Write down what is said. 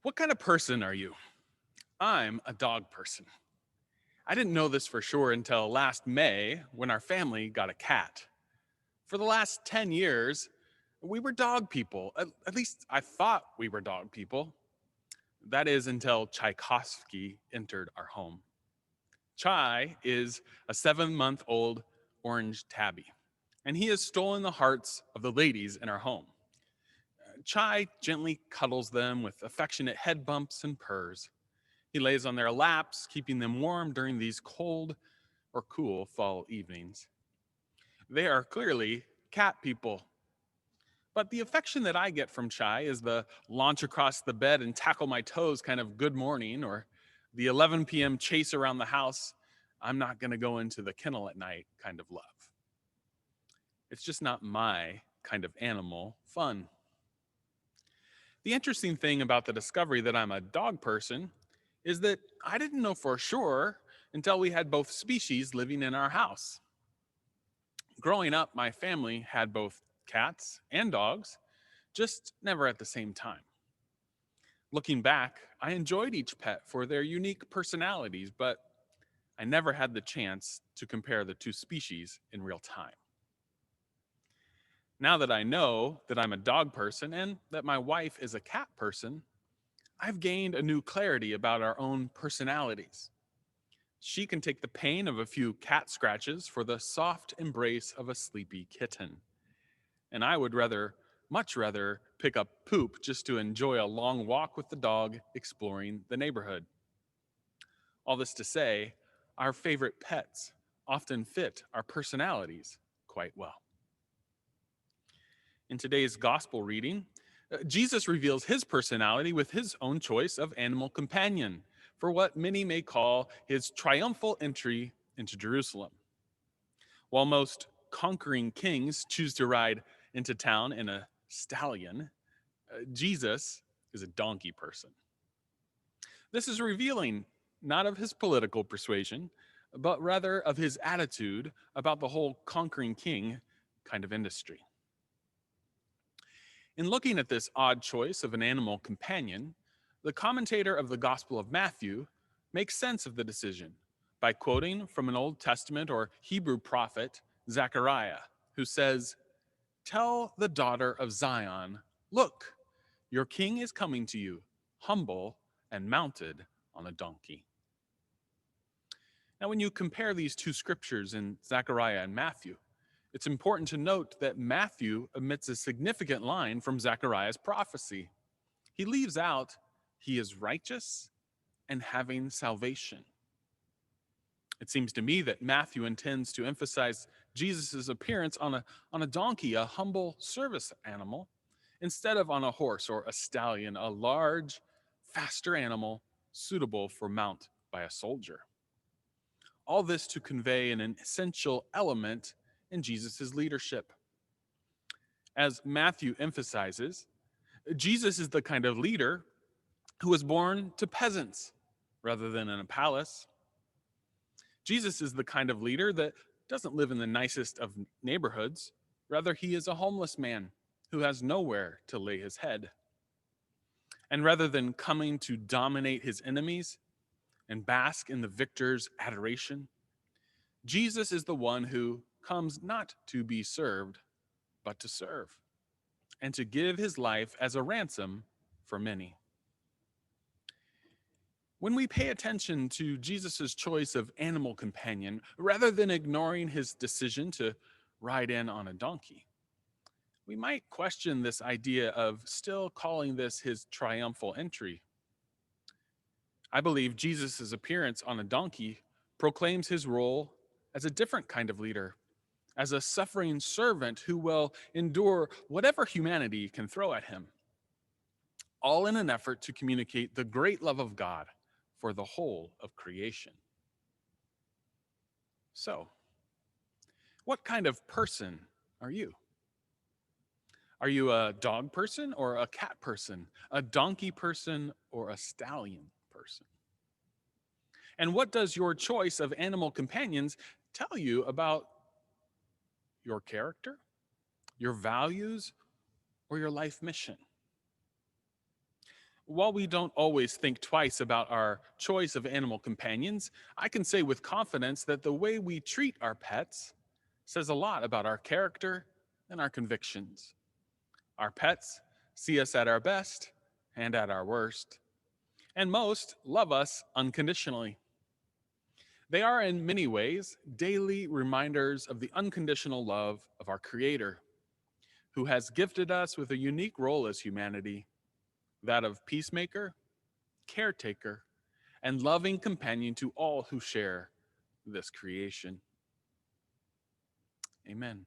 What kind of person are you? I'm a dog person. I didn't know this for sure until last May when our family got a cat. For the last 10 years, we were dog people. At least I thought we were dog people. That is until Tchaikovsky entered our home. Chai is a 7-month old orange tabby, and he has stolen the hearts of the ladies in our home. Chai gently cuddles them with affectionate head bumps and purrs. He lays on their laps, keeping them warm during these cold or cool fall evenings. They are clearly cat people. But the affection that I get from Chai is the launch across the bed and tackle my toes kind of good morning, or the 11 p.m. chase around the house, I'm not going to go into the kennel at night kind of love. It's just not my kind of animal fun. The interesting thing about the discovery that I'm a dog person is that I didn't know for sure until we had both species living in our house. Growing up, my family had both cats and dogs, just never at the same time. Looking back, I enjoyed each pet for their unique personalities, but I never had the chance to compare the two species in real time. Now that I know that I'm a dog person and that my wife is a cat person, I've gained a new clarity about our own personalities. She can take the pain of a few cat scratches for the soft embrace of a sleepy kitten. And I would much rather, pick up poop just to enjoy a long walk with the dog exploring the neighborhood. All this to say, our favorite pets often fit our personalities quite well. In today's gospel reading, Jesus reveals his personality with his own choice of animal companion for what many may call his triumphal entry into Jerusalem. While most conquering kings choose to ride into town in a stallion, Jesus is a donkey person. This is revealing not of his political persuasion, but rather of his attitude about the whole conquering king kind of industry. In looking at this odd choice of an animal companion, the commentator of the Gospel of Matthew makes sense of the decision by quoting from an Old Testament or Hebrew prophet, Zechariah, who says, "Tell the daughter of Zion, look, your king is coming to you, humble and mounted on a donkey." Now, when you compare these two scriptures in Zechariah and Matthew, it's important to note that Matthew omits a significant line from Zechariah's prophecy. He leaves out, "He is righteous and having salvation." It seems to me that Matthew intends to emphasize Jesus' appearance on a donkey, a humble service animal, instead of on a horse or a stallion, a large, faster animal suitable for mount by a soldier. All this to convey an essential element in Jesus' leadership. As Matthew emphasizes, Jesus is the kind of leader who was born to peasants rather than in a palace. Jesus is the kind of leader that doesn't live in the nicest of neighborhoods. Rather, he is a homeless man who has nowhere to lay his head. And rather than coming to dominate his enemies and bask in the victor's adoration, Jesus is the one who comes not to be served, but to serve, and to give his life as a ransom for many. When we pay attention to Jesus' choice of animal companion, rather than ignoring his decision to ride in on a donkey, we might question this idea of still calling this his triumphal entry. I believe Jesus' appearance on a donkey proclaims his role as a different kind of leader, as a suffering servant who will endure whatever humanity can throw at him, all in an effort to communicate the great love of God for the whole of creation. So, what kind of person are you? Are you a dog person or a cat person, a donkey person or a stallion person? And what does your choice of animal companions tell you about your character, your values, or your life mission? While we don't always think twice about our choice of animal companions, I can say with confidence that the way we treat our pets says a lot about our character and our convictions. Our pets see us at our best and at our worst, and most love us unconditionally. They are, in many ways, daily reminders of the unconditional love of our Creator, who has gifted us with a unique role as humanity, that of peacemaker, caretaker, and loving companion to all who share this creation. Amen.